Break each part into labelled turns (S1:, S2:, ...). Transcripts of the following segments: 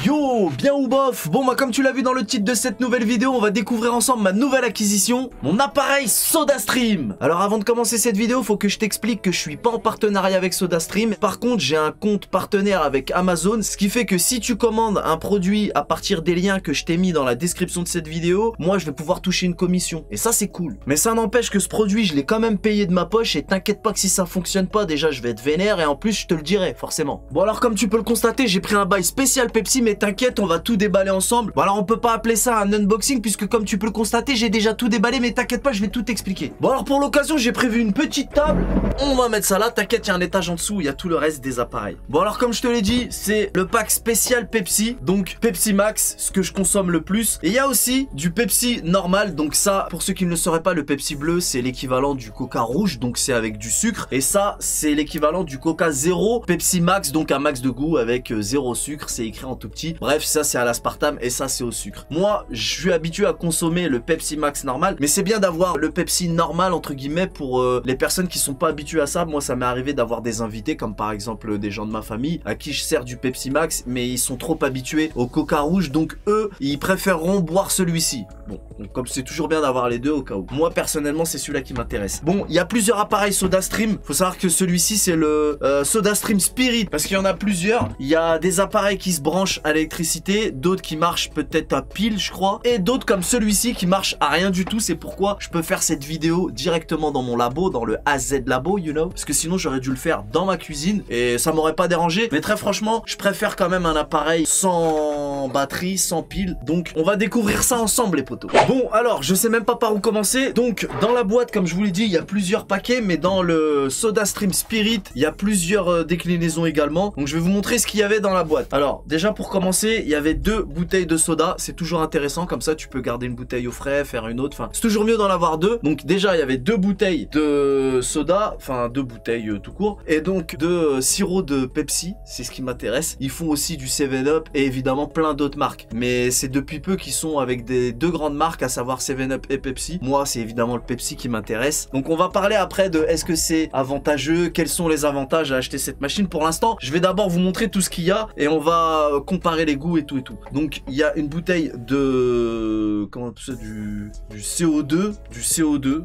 S1: Yo, bien ou bof? Bon bah comme tu l'as vu dans le titre de cette nouvelle vidéo, on va découvrir ensemble ma nouvelle acquisition, mon appareil SodaStream. Alors avant de commencer cette vidéo, faut que je t'explique que je suis pas en partenariat avec SodaStream. Par contre, j'ai un compte partenaire avec Amazon, ce qui fait que si tu commandes un produit à partir des liens que je t'ai mis dans la description de cette vidéo, moi je vais pouvoir toucher une commission. Et ça c'est cool. Mais ça n'empêche que ce produit, je l'ai quand même payé de ma poche et t'inquiète pas que si ça fonctionne pas, déjà je vais être vénère et en plus je te le dirai forcément. Bon alors comme tu peux le constater, j'ai pris un bail spécial Pepsi, mais t'inquiète, on va tout déballer ensemble. Bon alors on peut pas appeler ça un unboxing puisque comme tu peux le constater, j'ai déjà tout déballé, mais t'inquiète pas, je vais tout t'expliquer. Bon alors pour l'occasion, j'ai prévu une petite table. On va mettre ça là, t'inquiète, il y a un étage en dessous, il y a tout le reste des appareils. Bon alors comme je te l'ai dit, c'est le pack spécial Pepsi, donc Pepsi Max, ce que je consomme le plus. Et il y a aussi du Pepsi normal, donc ça, pour ceux qui ne le sauraient pas, le Pepsi bleu, c'est l'équivalent du Coca rouge, donc c'est avec du sucre. Et ça, c'est l'équivalent du Coca zéro, Pepsi Max, donc un max de goût avec zéro sucre, c'est écrit en tout petit. Bref, ça c'est à l'aspartame et ça c'est au sucre. Moi, je suis habitué à consommer le Pepsi Max normal, mais c'est bien d'avoir le Pepsi normal entre guillemets pour les personnes qui sont pas habituées à ça. Moi, ça m'est arrivé d'avoir des invités comme par exemple des gens de ma famille à qui je sers du Pepsi Max, mais ils sont trop habitués au Coca rouge, donc eux, ils préféreront boire celui-ci. Bon, donc comme c'est toujours bien d'avoir les deux au cas où. Moi, personnellement, c'est celui-là qui m'intéresse. Bon, il y a plusieurs appareils SodaStream. Faut savoir que celui-ci, c'est le SodaStream Spirit, parce qu'il y en a plusieurs. Il y a des appareils qui se branchent à l'électricité, d'autres qui marchent peut-être à pile, je crois, et d'autres comme celui-ci qui marche à rien du tout. C'est pourquoi je peux faire cette vidéo directement dans mon labo, dans le AZ Labo, you know, parce que sinon j'aurais dû le faire dans ma cuisine et ça m'aurait pas dérangé. Mais très franchement, je préfère quand même un appareil sans batterie, sans pile. Donc on va découvrir ça ensemble, les potos. Bon, alors je sais même pas par où commencer. Donc dans la boîte, comme je vous l'ai dit, il y a plusieurs paquets, mais dans le SodaStream Spirit, il y a plusieurs déclinaisons également. Donc je vais vous montrer ce qu'il y avait dans la boîte. Alors déjà pour commencer, il y avait deux bouteilles de soda. C'est toujours intéressant, comme ça tu peux garder une bouteille au frais, faire une autre. Enfin, c'est toujours mieux d'en avoir deux. Donc déjà il y avait deux bouteilles de soda, enfin deux bouteilles tout court, et donc de sirop de Pepsi, c'est ce qui m'intéresse. Ils font aussi du 7up et évidemment plein d'autres marques, mais c'est depuis peu qu'ils sont avec des deux grandes marques, à savoir 7up et Pepsi. Moi c'est évidemment le Pepsi qui m'intéresse. Donc on va parler après de est-ce que c'est avantageux, quels sont les avantages à acheter cette machine. Pour l'instant je vais d'abord vous montrer tout ce qu'il y a et on va comparer les goûts et tout et tout. Donc il y a une bouteille de comment ça, du CO2,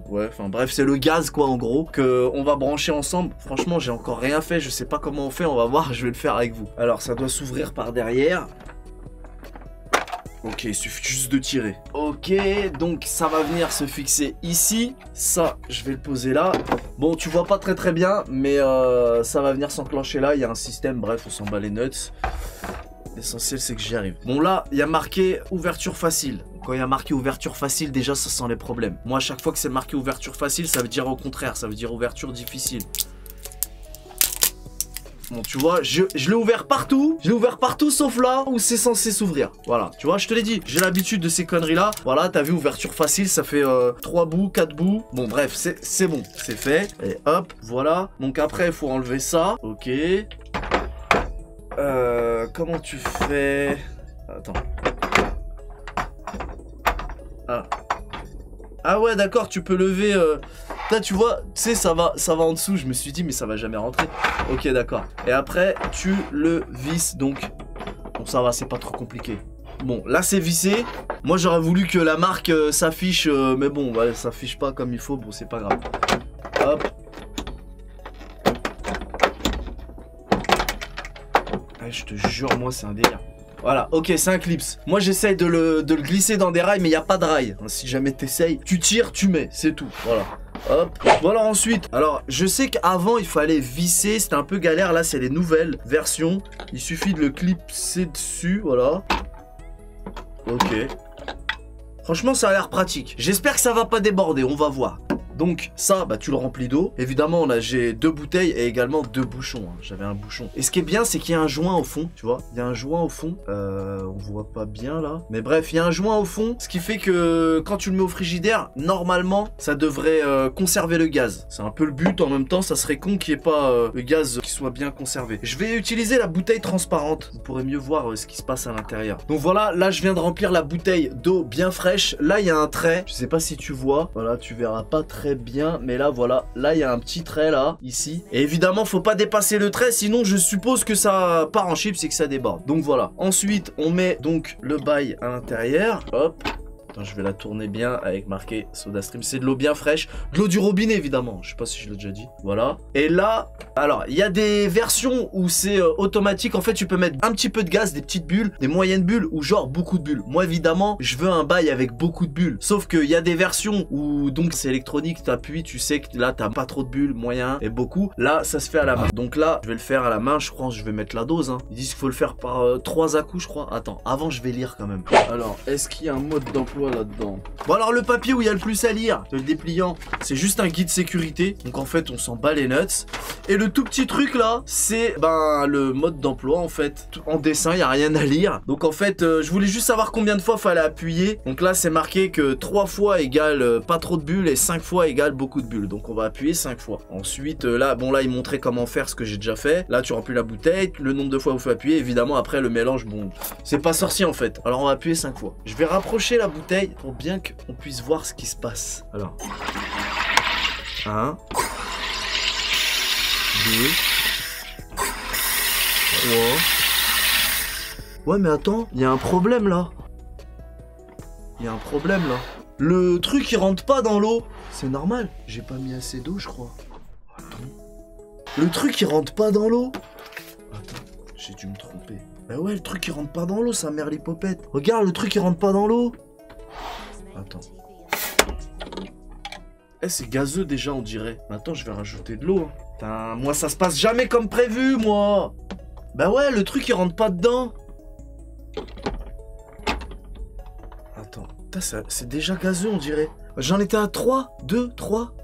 S1: ouais, enfin bref, c'est le gaz quoi en gros que on va brancher ensemble. Franchement, j'ai encore rien fait, je sais pas comment on fait, on va voir, je vais le faire avec vous. Alors ça doit s'ouvrir par derrière. Ok, il suffit juste de tirer. Ok, donc ça va venir se fixer ici. Ça, je vais le poser là. Bon, tu vois pas très bien, mais ça va venir s'enclencher là. Il y a un système, bref, on s'en bat les nuts. L'essentiel, c'est que j'y arrive. Bon, là, il y a marqué ouverture facile. Quand il y a marqué ouverture facile, déjà, ça sent les problèmes. Moi, à chaque fois que c'est marqué ouverture facile, ça veut dire au contraire. Ça veut dire ouverture difficile. Bon, tu vois, je l'ai ouvert partout. Je l'ai ouvert partout sauf là où c'est censé s'ouvrir. Voilà, tu vois, je te l'ai dit. J'ai l'habitude de ces conneries-là. Voilà, t'as vu, ouverture facile, ça fait 3 bouts, 4 bouts. Bon, bref, c'est bon. C'est fait. Et hop, voilà. Donc après, il faut enlever ça. Ok. Comment tu fais? Attends. Ah ouais, d'accord, tu peux lever... Là, tu vois, tu sais, ça va en dessous. Je me suis dit, mais ça va jamais rentrer. Ok, d'accord. Et après, tu le visses, donc... Bon, ça va, c'est pas trop compliqué. Bon, là, c'est vissé. Moi, j'aurais voulu que la marque s'affiche, mais bon, ouais, ça s'affiche pas comme il faut. Bon, c'est pas grave. Hop. Ah, je te jure, moi, c'est un délire. Voilà, ok, c'est un clips. Moi, j'essaye de le glisser dans des rails, mais il n'y a pas de rails. Si jamais t'essayes, tu tires, tu mets, c'est tout. Voilà. Hop. Voilà, ensuite. Alors, je sais qu'avant, il fallait visser. C'était un peu galère. Là, c'est les nouvelles versions. Il suffit de le clipser dessus. Voilà. Ok. Franchement, ça a l'air pratique. J'espère que ça va pas déborder. On va voir. Donc ça, bah tu le remplis d'eau. Évidemment, là j'ai 2 bouteilles et également 2 bouchons. Hein. J'avais un bouchon. Et ce qui est bien, c'est qu'il y a un joint au fond, tu vois. Il y a un joint au fond. On voit pas bien là. Mais bref, il y a un joint au fond. Ce qui fait que quand tu le mets au frigidaire, normalement, ça devrait conserver le gaz. C'est un peu le but. En même temps, ça serait con qu'il n'y ait pas le gaz qui soit bien conservé. Je vais utiliser la bouteille transparente. Vous pourrez mieux voir ce qui se passe à l'intérieur. Donc voilà, là je viens de remplir la bouteille d'eau bien fraîche. Là, il y a un trait. Je sais pas si tu vois. Voilà, tu verras pas très bien. Mais là, voilà. Là, il y a un petit trait là, ici. Et évidemment, faut pas dépasser le trait. Sinon, je suppose que ça part en chips et que ça déborde. Donc voilà. Ensuite, on met donc le bail à l'intérieur. Hop. Attends, je vais la tourner bien avec marqué SodaStream. C'est de l'eau bien fraîche. De l'eau du robinet, évidemment. Je sais pas si je l'ai déjà dit. Voilà. Et là, alors, il y a des versions où c'est automatique. En fait, tu peux mettre un petit peu de gaz, des petites bulles, des moyennes bulles ou genre beaucoup de bulles. Moi, évidemment, je veux un bail avec beaucoup de bulles. Sauf qu'il y a des versions où, donc, c'est électronique. T'appuies, tu sais que là, t'as pas trop de bulles, moyen et beaucoup. Là, ça se fait à la main. Donc là, je vais le faire à la main. Je crois que je vais mettre la dose. Hein. Ils disent qu'il faut le faire par 3 à coups, je crois. Attends, avant, je vais lire quand même. Alors, est-ce qu'il y a un mode d'emploi là-dedans? Bon alors le papier où il y a le plus à lire, le dépliant, c'est juste un guide sécurité. Donc en fait on s'en bat les nuts. Et le tout petit truc là, c'est le mode d'emploi en fait. En dessin, il n'y a rien à lire. Donc en fait, je voulais juste savoir combien de fois fallait appuyer. Donc là c'est marqué que 3 fois égale pas trop de bulles et 5 fois égale beaucoup de bulles. Donc on va appuyer 5 fois. Ensuite là, bon là il montrait comment faire ce que j'ai déjà fait. Là tu remplis la bouteille, le nombre de fois où il faut appuyer. Évidemment après le mélange, bon, c'est pas sorcier en fait. Alors on va appuyer 5 fois. Je vais rapprocher la bouteille pour bien qu'on puisse voir ce qui se passe. Alors 1 2 3. Ouais mais attends, il y a un problème là. Il y a un problème là. Le truc il rentre pas dans l'eau. C'est normal, j'ai pas mis assez d'eau je crois. Attends. Le truc il rentre pas dans l'eau. Attends, j'ai dû me tromper. Bah ouais, le truc il rentre pas dans l'eau, sa mère l'hypopète. Regarde, le truc il rentre pas dans l'eau. Attends. Eh, c'est gazeux déjà, on dirait. Attends, je vais rajouter de l'eau. Putain, moi ça se passe jamais comme prévu, moi. Bah ouais, le truc il rentre pas dedans. Attends, c'est déjà gazeux, on dirait. J'en étais à 3, 2, 3.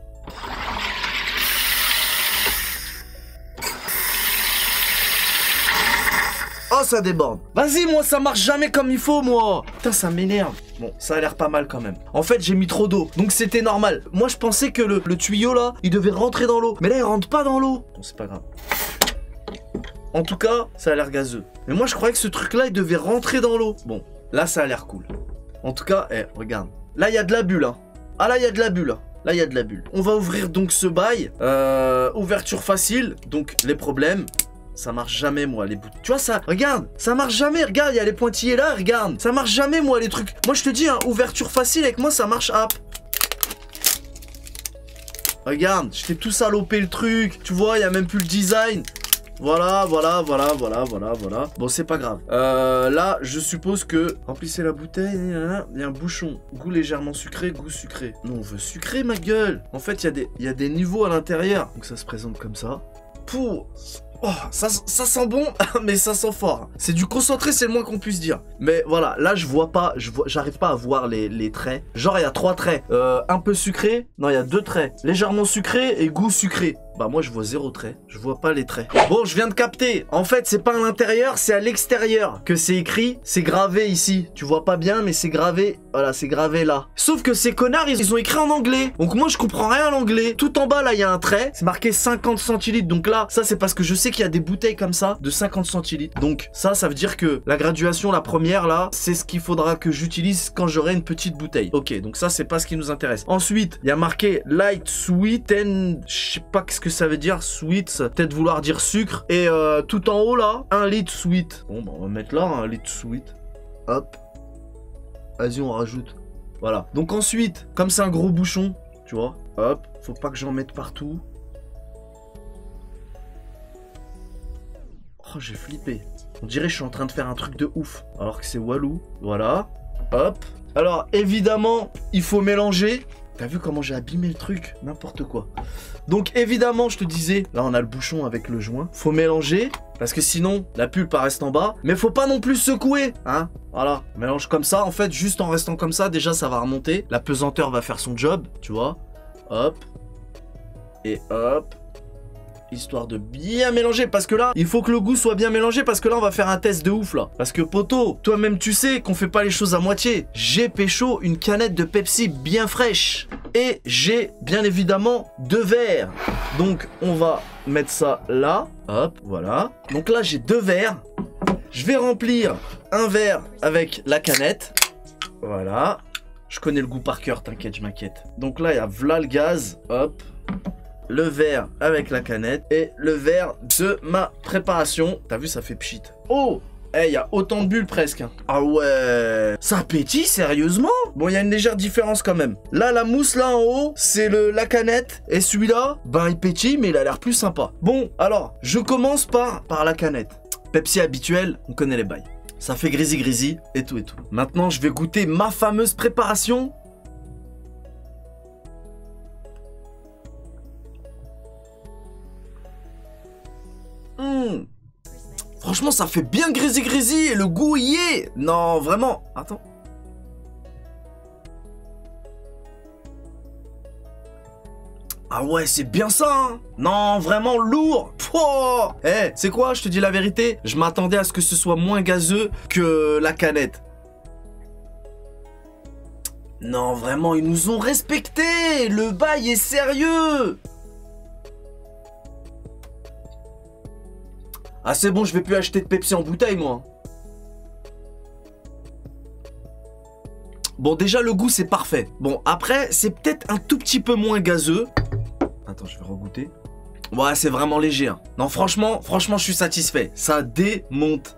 S1: Oh, ça déborde. Vas-y, moi, ça marche jamais comme il faut, moi. Putain, ça m'énerve. Bon, ça a l'air pas mal quand même. En fait, j'ai mis trop d'eau, donc c'était normal. Moi, je pensais que le tuyau, là, il devait rentrer dans l'eau. Mais là, il rentre pas dans l'eau. Bon, c'est pas grave. En tout cas, ça a l'air gazeux. Mais moi, je croyais que ce truc-là, il devait rentrer dans l'eau. Bon, là, ça a l'air cool. En tout cas, regarde. Là, il y a de la bulle, hein. Ah, là, il y a de la bulle, hein. Là, il y a de la bulle. On va ouvrir donc ce bail. Ouverture facile. Donc, les problèmes... Ça marche jamais, moi, les bouts. Tu vois, ça, regarde, ça marche jamais. Regarde, il y a les pointillés là, regarde. Ça marche jamais, moi, les trucs. Moi, je te dis, hein, ouverture facile, avec moi, ça marche, hop. Regarde, je t'ai tout salopé le truc. Tu vois, il y a même plus le design. Voilà. Bon, c'est pas grave. Là, je suppose que... Remplissez la bouteille, il y a un bouchon. Goût légèrement sucré, goût sucré. Non, on veut sucré, ma gueule. En fait, il y a des niveaux à l'intérieur. Donc, ça se présente comme ça. Pour... Oh, ça sent bon, mais ça sent fort. C'est du concentré, c'est le moins qu'on puisse dire. Mais voilà, là je vois pas, j'arrive pas à voir les traits. Genre il y a 3 traits, un peu sucré, non il y a 2 traits, légèrement sucré et goût sucré. Bah moi je vois 0 trait, je vois pas les traits. Bon, je viens de capter, en fait c'est pas à l'intérieur, c'est à l'extérieur que c'est écrit. C'est gravé ici, tu vois pas bien mais c'est gravé, voilà c'est gravé là. Sauf que ces connards ils ont écrit en anglais. Donc moi je comprends rien à l'anglais. Tout en bas là il y a un trait, c'est marqué 50 centilitres. Donc là ça c'est parce que je sais qu'il y a des bouteilles comme ça de 50 centilitres. Donc ça veut dire que la graduation, la première là, c'est ce qu'il faudra que j'utilise quand j'aurai une petite bouteille. Ok, donc ça c'est pas ce qui nous intéresse. Ensuite il y a marqué light sweet and... Je sais pas ce que ça veut dire, sweet, peut-être vouloir dire sucre. Et tout en haut là, 1 litre sweet. Bon bah on va mettre là 1 litre sweet. Hop. Vas-y on rajoute. Voilà. Donc ensuite, comme c'est un gros bouchon, tu vois, hop, faut pas que j'en mette partout. Oh j'ai flippé. On dirait que je suis en train de faire un truc de ouf. Alors que c'est Walou. Voilà. Hop. Alors évidemment, il faut mélanger. T'as vu comment j'ai abîmé le truc? N'importe quoi. Donc évidemment, je te disais, là on a le bouchon avec le joint. Faut mélanger, parce que sinon, la pulpe reste en bas. Mais faut pas non plus secouer, hein. Voilà, mélange comme ça. En fait, juste en restant comme ça, déjà ça va remonter. La pesanteur va faire son job, tu vois. hop, et hop. Histoire de bien mélanger, parce que là, il faut que le goût soit bien mélangé, parce que là, on va faire un test de ouf, là. Parce que, poto, toi-même, tu sais qu'on fait pas les choses à moitié. J'ai pécho une canette de Pepsi bien fraîche. Et j'ai, bien évidemment, 2 verres. Donc, on va mettre ça là. Hop, voilà. Donc là, j'ai 2 verres. Je vais remplir un verre avec la canette. Voilà. Je connais le goût par cœur, t'inquiète, je m'inquiète. Donc là, il y a v'là le gaz. Hop. Le verre avec la canette et le verre de ma préparation. T'as vu, ça fait pchit. Oh, il y a autant de bulles presque. Ah ouais, ça pétille sérieusement. Bon, il y a une légère différence quand même. Là, la mousse là en haut, c'est la canette. Et celui-là, ben il pétille, mais il a l'air plus sympa. Bon, alors, je commence par la canette. Pepsi habituel, on connaît les bails. Ça fait grisy et tout et tout. Maintenant, je vais goûter ma fameuse préparation. Franchement, ça fait bien grisy et le goût y est. Non, vraiment. Attends. Ah ouais, c'est bien ça, hein. Non, vraiment lourd. Eh, c'est quoi, je te dis la vérité, je m'attendais à ce que ce soit moins gazeux que la canette. Non, vraiment, ils nous ont respectés. Le bail est sérieux. Ah c'est bon, je vais plus acheter de Pepsi en bouteille moi. Bon déjà le goût c'est parfait. Bon après c'est peut-être un tout petit peu moins gazeux. Attends, je vais regoûter. Ouais, c'est vraiment léger, hein. Non franchement je suis satisfait. Ça démonte.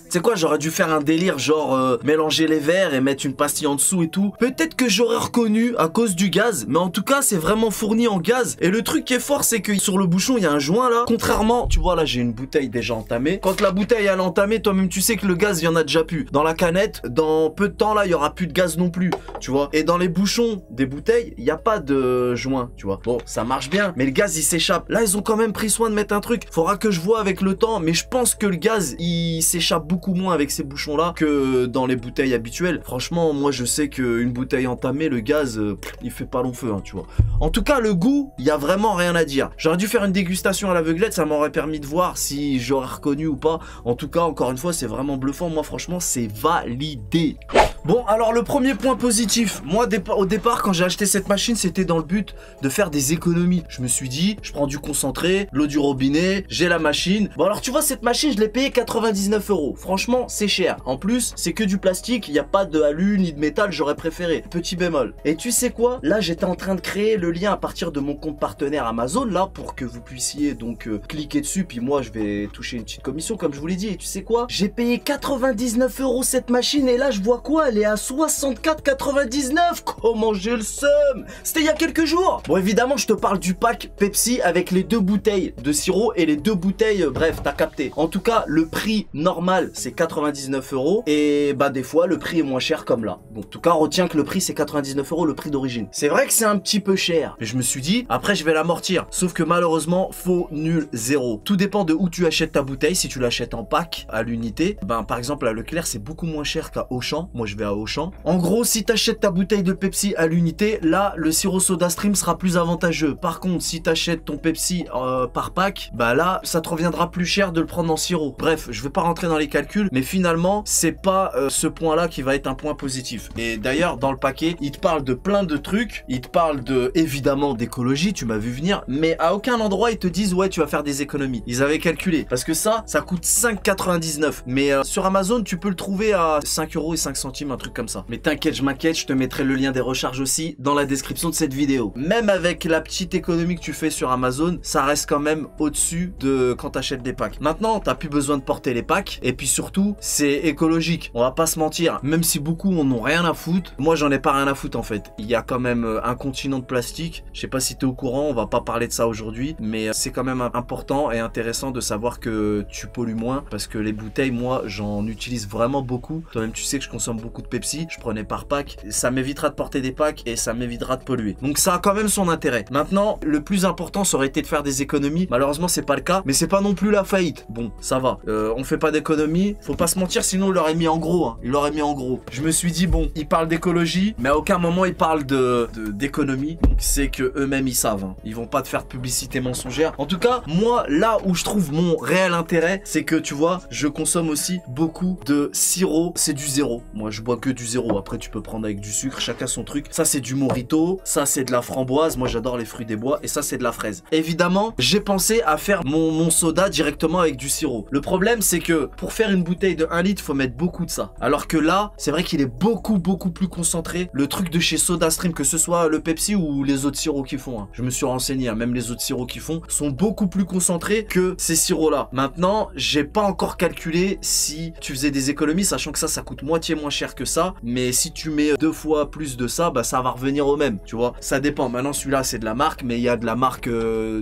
S1: C'est quoi, j'aurais dû faire un délire genre mélanger les verres et mettre une pastille en dessous et tout. Peut-être que j'aurais reconnu à cause du gaz, mais en tout cas c'est vraiment fourni en gaz. Et le truc qui est fort, c'est que sur le bouchon il y a un joint là. Contrairement, tu vois là j'ai une bouteille déjà entamée. Quand la bouteille elle est entamée, toi-même tu sais que le gaz il y en a déjà plus. Dans la canette, dans peu de temps là il y aura plus de gaz non plus, tu vois. Et dans les bouchons des bouteilles, il n'y a pas de joint, tu vois. Bon, ça marche bien, mais le gaz il s'échappe. Là ils ont quand même pris soin de mettre un truc. Faudra que je vois avec le temps, mais je pense que le gaz il s'échappe beaucoup moins avec ces bouchons là que dans les bouteilles habituelles. Franchement moi je sais qu'une bouteille entamée, le gaz il fait pas long feu, hein, tu vois. En tout cas le goût, il y a vraiment rien à dire. J'aurais dû faire une dégustation à l'aveuglette, ça m'aurait permis de voir si j'aurais reconnu ou pas. En tout cas encore une fois c'est vraiment bluffant. Moi franchement c'est validé. Bon alors le premier point positif, moi au départ quand j'ai acheté cette machine c'était dans le but de faire des économies. Je me suis dit je prends du concentré, l'eau du robinet, j'ai la machine. Bon alors tu vois cette machine je l'ai payée 99 €. Franchement c'est cher. En plus c'est que du plastique, il n'y a pas de alu ni de métal, j'aurais préféré. Petit bémol. Et tu sais quoi, là j'étais en train de créer le lien à partir de mon compte partenaire Amazon là pour que vous puissiez donc cliquer dessus, puis moi je vais toucher une petite commission comme je vous l'ai dit. Et tu sais quoi, j'ai payé 99 € cette machine et là je vois quoi, elle est à 64,99 €. Comment j'ai le seum. C'était il y a quelques jours. Bon évidemment je te parle du pack Pepsi avec les 2 bouteilles de sirop et les 2 bouteilles, bref t'as capté. En tout cas le prix normal c'est 99 € et bah des fois le prix est moins cher comme là. Bon en tout cas retiens que le prix c'est 99 € le prix d'origine. C'est vrai que c'est un petit peu cher, mais je me suis dit après je vais l'amortir. Sauf que malheureusement faux nul zéro. Tout dépend de où tu achètes ta bouteille. Si tu l'achètes en pack à l'unité, ben par exemple à Leclerc c'est beaucoup moins cher qu'à Auchan. Moi je vais à Auchan. En gros si tu achètes ta bouteille de Pepsi à l'unité, là le sirop SodaStream sera plus avantageux. Par contre si tu achètes ton Pepsi par pack, bah là ça te reviendra plus cher de le prendre en sirop. Bref, je vais pas rentrer dans les calculs, mais finalement c'est pas ce point là qui va être un point positif. Et d'ailleurs dans le paquet il te parle de plein de trucs, il te parle de évidemment d'écologie, tu m'as vu venir, mais à aucun endroit ils te disent ouais tu vas faire des économies. Ils avaient calculé, parce que ça coûte 5,99 €, mais sur Amazon tu peux le trouver à 5 € et 5 centimes, un truc comme ça. Mais t'inquiète, je m'inquiète, je te mettrai le lien des recharges aussi dans la description de cette vidéo. Même avec la petite économie que tu fais sur Amazon, ça reste quand même au-dessus de quand t'achètes des packs. Maintenant t'as plus besoin de porter les packs, et puis surtout c'est écologique, on va pas se mentir, même si beaucoup en ont rien à foutre, moi j'en ai pas rien à foutre en fait. Il y a quand même un continent de plastique, je sais pas si t'es au courant, on va pas parler de ça aujourd'hui, mais c'est quand même important et intéressant de savoir que tu pollues moins, parce que les bouteilles, moi j'en utilise vraiment beaucoup, toi-même tu sais que je consomme beaucoup de Pepsi, je prenais par pack. Ça m'évitera de porter des packs et ça m'évitera de polluer. Donc ça a quand même son intérêt. Maintenant, le plus important, ça aurait été de faire des économies. Malheureusement, c'est pas le cas, mais c'est pas non plus la faillite. Bon, ça va. On fait pas d'économies. Faut pas se mentir, sinon il l'aurait mis en gros. Hein. Il l'aurait mis en gros. Je me suis dit, bon, ils parlent d'écologie, mais à aucun moment ils parlent d'économie. Donc c'est que eux-mêmes ils savent. Hein. Ils vont pas te faire de publicité mensongère. En tout cas, moi, là où je trouve mon réel intérêt, c'est que tu vois, je consomme aussi beaucoup de sirop. C'est du zéro. Moi, je bois que du zéro. Après, tu peux prendre avec du sucre. Chacun son truc. Ça, c'est du Morito. Ça, c'est de la framboise. Moi, j'adore les fruits des bois. Et ça, c'est de la fraise. Évidemment, j'ai pensé à faire mon soda directement avec du sirop. Le problème, c'est que pour faire une bouteille de 1 litre, faut mettre beaucoup de ça. Alors que là, c'est vrai qu'il est beaucoup plus concentré. Le truc de chez SodaStream, que ce soit le Pepsi ou les autres sirops qu'ils font. Hein. Je me suis renseigné. Hein. Même les autres sirops qu'ils font sont beaucoup plus concentrés que ces sirops-là. Maintenant, j'ai pas encore calculé si tu faisais des économies, sachant que ça coûte moitié moins cher que ça. Mais si tu mets 2 fois plus de ça, bah ça va revenir au même. Tu vois, ça dépend. Maintenant, celui-là, c'est de la marque, mais il y a de la marque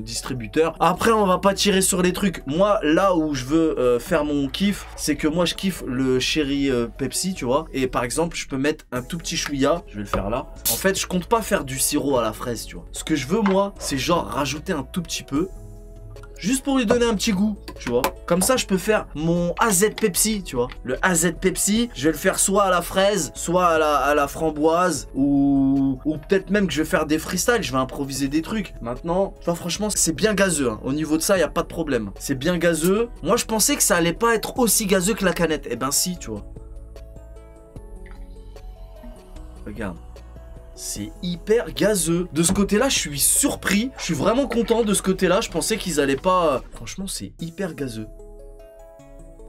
S1: distributeur. Après, on va pas tirer sur les trucs. Moi, là où je veux faire mon kiff, c'est que moi, je kiffe le Cherry Pepsi, tu vois. Et par exemple, je peux mettre un tout petit chouïa. Je vais le faire là. En fait, je compte pas faire du sirop à la fraise, tu vois. Ce que je veux, moi, c'est genre rajouter un tout petit peu. Juste pour lui donner un petit goût, tu vois. Comme ça, je peux faire mon AZ Pepsi, tu vois. Le AZ Pepsi, je vais le faire soit à la fraise, soit à la framboise, ou peut-être même que je vais faire des freestyles, je vais improviser des trucs. Maintenant, tu vois, franchement, c'est bien gazeux. Hein. Au niveau de ça, il n'y a pas de problème. C'est bien gazeux. Moi, je pensais que ça allait pas être aussi gazeux que la canette. Eh ben si, tu vois. Regarde. C'est hyper gazeux. De ce côté-là, je suis surpris. Je suis vraiment content de ce côté-là. Je pensais qu'ils allaient pas... Franchement, c'est hyper gazeux.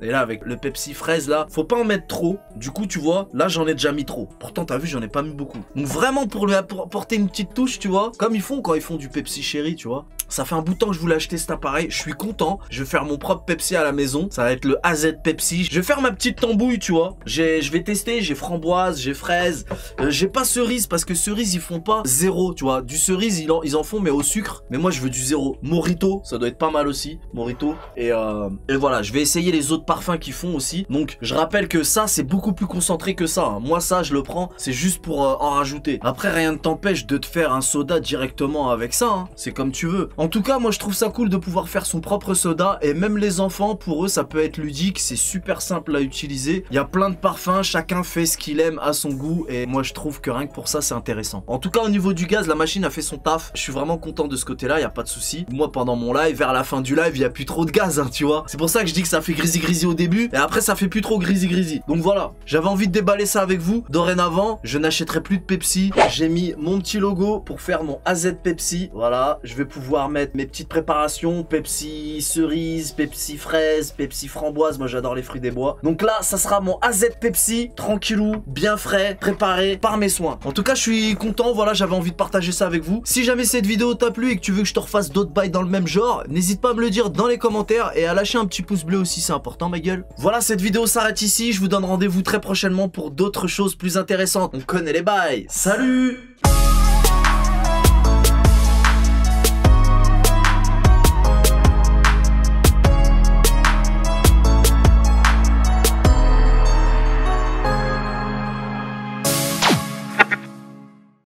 S1: Et là, avec le Pepsi fraise, là, faut pas en mettre trop. Du coup, tu vois, là, j'en ai déjà mis trop. Pourtant, t'as vu, j'en ai pas mis beaucoup. Donc, vraiment, pour lui apporter une petite touche, tu vois, comme ils font quand ils font du Pepsi Cherry, tu vois. Ça fait un bout de temps que je voulais acheter cet appareil. Je suis content. Je vais faire mon propre Pepsi à la maison. Ça va être le AZ Pepsi. Je vais faire ma petite tambouille, tu vois. Je vais tester. J'ai framboise, j'ai fraise. J'ai pas cerise parce que cerise, ils font pas zéro, tu vois. Du cerise, ils en font, mais au sucre. Mais moi, je veux du zéro. Morito, ça doit être pas mal aussi. Morito. Et voilà, je vais essayer les autres parfums qu'ils font aussi. Donc, je rappelle que ça, c'est beaucoup plus concentré que ça. Hein. Moi, ça, je le prends. C'est juste pour en rajouter. Après, rien ne t'empêche de te faire un soda directement avec ça. Hein. C'est comme tu veux. En tout cas, moi je trouve ça cool de pouvoir faire son propre soda et même les enfants, pour eux ça peut être ludique, c'est super simple à utiliser. Il y a plein de parfums, chacun fait ce qu'il aime à son goût et moi je trouve que rien que pour ça c'est intéressant. En tout cas au niveau du gaz, la machine a fait son taf. Je suis vraiment content de ce côté-là, il n'y a pas de souci. Moi pendant mon live, vers la fin du live, il n'y a plus trop de gaz, hein, tu vois. C'est pour ça que je dis que ça fait grisy au début et après ça fait plus trop grisy. Donc voilà, j'avais envie de déballer ça avec vous. Dorénavant, je n'achèterai plus de Pepsi. J'ai mis mon petit logo pour faire mon AZ Pepsi. Voilà, je vais pouvoir mettre mes petites préparations, Pepsi cerise, Pepsi fraise, Pepsi framboise, moi j'adore les fruits des bois. Donc là, ça sera mon AZ Pepsi, tranquillou, bien frais, préparé par mes soins. En tout cas, je suis content, voilà, j'avais envie de partager ça avec vous. Si jamais cette vidéo t'a plu et que tu veux que je te refasse d'autres bails dans le même genre, n'hésite pas à me le dire dans les commentaires et à lâcher un petit pouce bleu aussi, c'est important ma gueule. Voilà, cette vidéo s'arrête ici, je vous donne rendez-vous très prochainement pour d'autres choses plus intéressantes. On connaît les bails, salut!